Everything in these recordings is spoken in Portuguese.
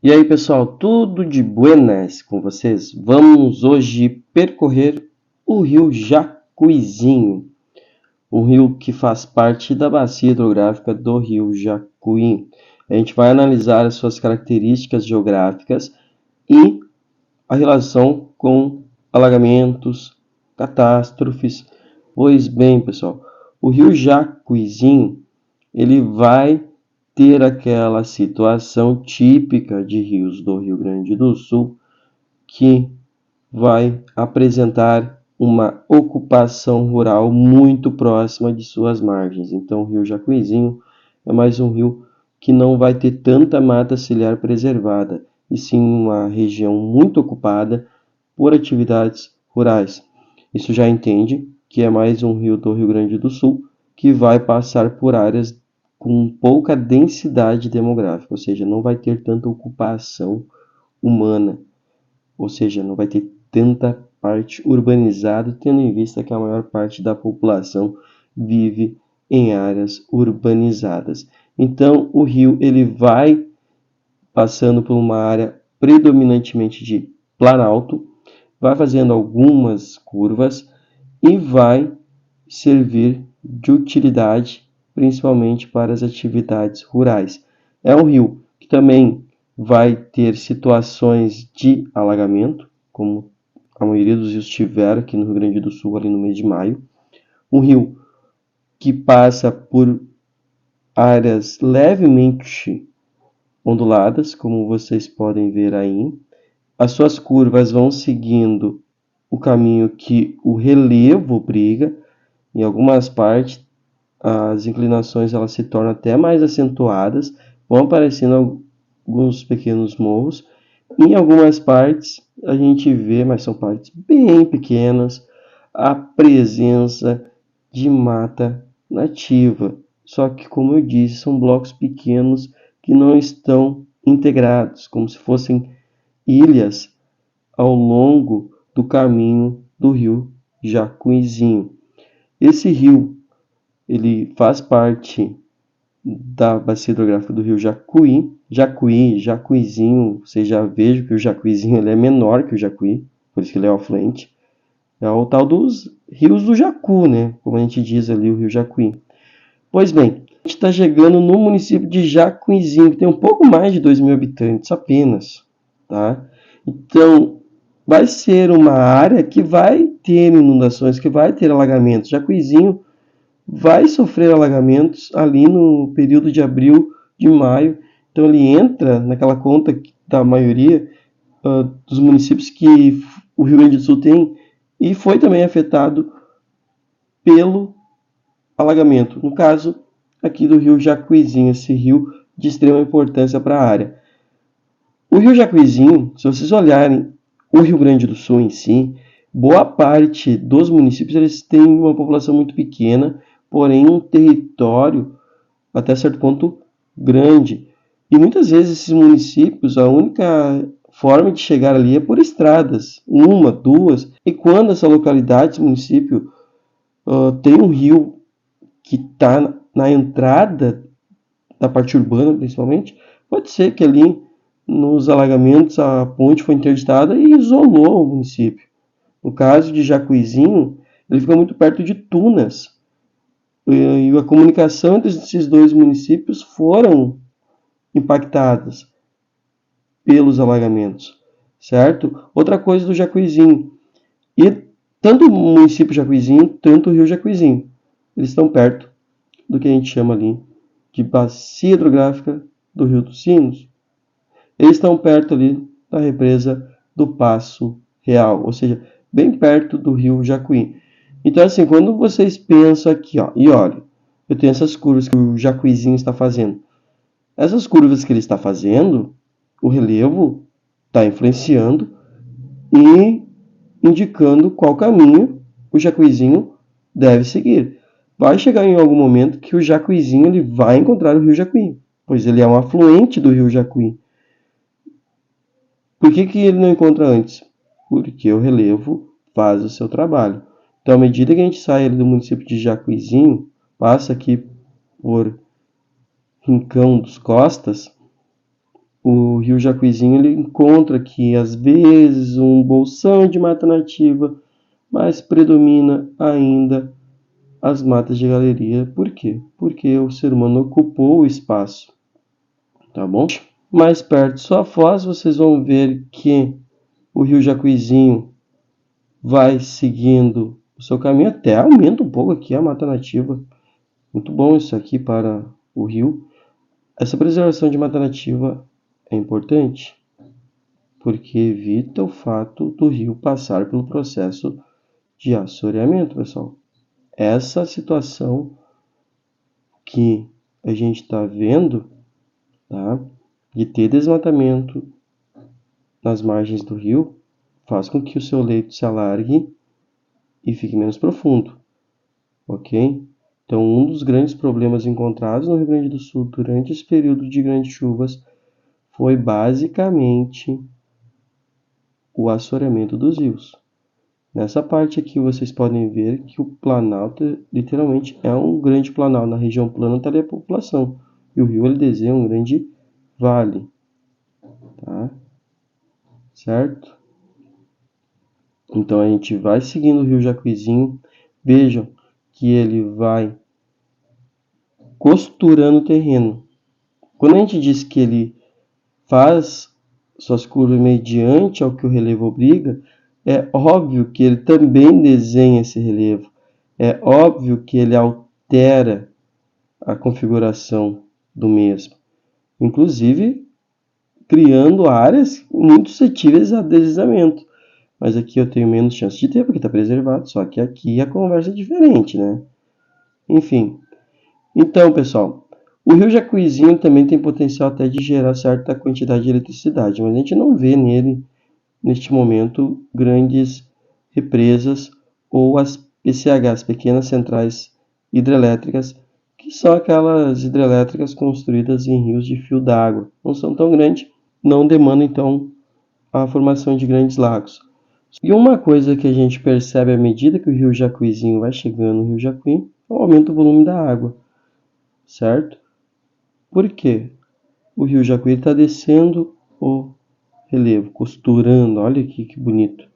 E aí, pessoal, tudo de buenas com vocês? Vamos hoje percorrer o rio Jacuizinho, um rio que faz parte da bacia hidrográfica do rio Jacuí. A gente vai analisar as suas características geográficas e a relação com alagamentos, catástrofes. Pois bem, pessoal, o rio Jacuizinho, ele vai ter aquela situação típica de rios do Rio Grande do Sul, que vai apresentar uma ocupação rural muito próxima de suas margens. Então, o rio Jacuizinho é mais um rio que não vai ter tanta mata ciliar preservada, e sim uma região muito ocupada por atividades rurais. Isso já entende que é mais um rio do Rio Grande do Sul que vai passar por áreas com pouca densidade demográfica, ou seja, não vai ter tanta ocupação humana, ou seja, não vai ter tanta parte urbanizada, tendo em vista que a maior parte da população vive em áreas urbanizadas. Então, o rio ele vai passando por uma área predominantemente de planalto, vai fazendo algumas curvas e vai servir de utilidade principalmente para as atividades rurais. É um rio que também vai ter situações de alagamento, como a maioria dos rios tiveram aqui no Rio Grande do Sul, ali no mês de maio. Um rio que passa por áreas levemente onduladas, como vocês podem ver aí. As suas curvas vão seguindo o caminho que o relevo briga. Em algumas partes, as inclinações elas se tornam até mais acentuadas, vão aparecendo alguns pequenos morros. Em algumas partes, a gente vê, mas são partes bem pequenas, a presença de mata nativa. Só que, como eu disse, são blocos pequenos que não estão integrados, como se fossem ilhas ao longo do caminho do rio Jacuizinho. Esse rio ele faz parte da bacia hidrográfica do rio Jacuizinho, vocês já vejam que o Jacuizinho ele é menor que o Jacuí, por isso que ele é afluente. É o tal dos rios do Jacu, né? Como a gente diz ali, o rio Jacuí. Pois bem, a gente está chegando no município de Jacuizinho, que tem um pouco mais de 2.000 habitantes apenas, tá? Então, vai ser uma área que vai ter inundações, que vai ter alagamentos. Jacuizinho vai sofrer alagamentos ali no período de abril, de maio. Então ele entra naquela conta da maioria dos municípios que o Rio Grande do Sul tem e foi também afetado pelo alagamento. No caso aqui do rio Jacuizinho, esse rio de extrema importância para a área. O rio Jacuizinho, se vocês olharem o Rio Grande do Sul em si, boa parte dos municípios eles têm uma população muito pequena, porém um território até certo ponto grande. E muitas vezes esses municípios, a única forma de chegar ali é por estradas, uma, duas. E quando essa localidade, esse município, tem um rio que está na entrada da parte urbana, principalmente, pode ser que ali nos alagamentos a ponte foi interditada e isolou o município. No caso de Jacuizinho, ele fica muito perto de Tunas. E a comunicação entre esses dois municípios foram impactadas pelos alagamentos, certo? Outra coisa do Jacuizinho. E tanto o município Jacuizinho, tanto o rio Jacuizinho, eles estão perto do que a gente chama ali de bacia hidrográfica do Rio dos Sinos. Eles estão perto ali da represa do Passo Real, ou seja, bem perto do rio Jacuí. Então, assim, quando vocês pensam aqui, ó, e olha, eu tenho essas curvas que o Jacuizinho está fazendo. Essas curvas que ele está fazendo, o relevo está influenciando e indicando qual caminho o Jacuizinho deve seguir. Vai chegar em algum momento que o Jacuizinho ele vai encontrar o rio Jacuí, pois ele é um afluente do rio Jacuí. Por que ele não encontra antes? Porque o relevo faz o seu trabalho. Então, à medida que a gente sai do município de Jacuizinho, passa aqui por Rincão dos Costas, o rio Jacuizinho ele encontra aqui, às vezes, um bolsão de mata nativa, mas predomina ainda as matas de galeria. Por quê? Porque o ser humano ocupou o espaço, tá bom? Mais perto de sua foz, vocês vão ver que o rio Jacuizinho vai seguindo o seu caminho, até aumenta um pouco aqui a mata nativa. Muito bom isso aqui para o rio. Essa preservação de mata nativa é importante porque evita o fato do rio passar pelo processo de assoreamento, pessoal. Essa situação que a gente está vendo, tá, de ter desmatamento nas margens do rio, faz com que o seu leito se alargue e fique menos profundo, ok? Então, um dos grandes problemas encontrados no Rio Grande do Sul durante esse período de grandes chuvas foi basicamente o assoreamento dos rios. Nessa parte aqui vocês podem ver que o planalto literalmente é um grande planalto. Na região plana está ali a população. E o rio ele desenha um grande vale. Tá? Certo? Então a gente vai seguindo o rio Jacuizinho. Vejam que ele vai costurando o terreno. Quando a gente diz que ele faz suas curvas mediante ao que o relevo obriga, é óbvio que ele também desenha esse relevo. É óbvio que ele altera a configuração do mesmo, inclusive criando áreas muito suscetíveis a deslizamento. Mas aqui eu tenho menos chance de ter, porque está preservado, só que aqui a conversa é diferente, né? Enfim. Então, pessoal, o rio Jacuizinho também tem potencial até de gerar certa quantidade de eletricidade, mas a gente não vê nele, neste momento, grandes represas ou as PCHs, pequenas centrais hidrelétricas, que são aquelas hidrelétricas construídas em rios de fio d'água. Não são tão grandes, não demandam então a formação de grandes lagos. E uma coisa que a gente percebe à medida que o rio Jacuizinho vai chegando no rio Jacuí é o aumento do volume da água, certo? Por quê? O rio Jacuí está descendo o relevo, costurando, olha aqui que bonito.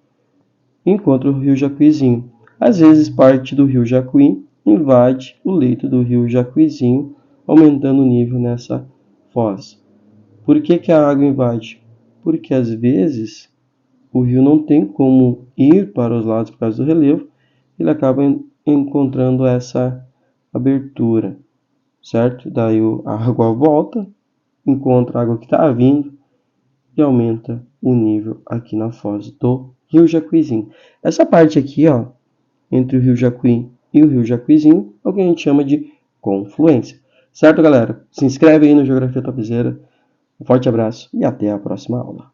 Encontra o rio Jacuizinho. Às vezes parte do rio Jacuí invade o leito do rio Jacuizinho, aumentando o nível nessa foz. Por que a água invade? Porque às vezes o rio não tem como ir para os lados por causa do relevo, ele acaba encontrando essa abertura, certo? Daí a água volta, encontra a água que está vindo e aumenta o nível aqui na foz do rio Jacuizinho. Essa parte aqui, ó, entre o rio Jacuí e o rio Jacuizinho, é o que a gente chama de confluência. Certo, galera? Se inscreve aí no Geografia Topzera. Um forte abraço e até a próxima aula.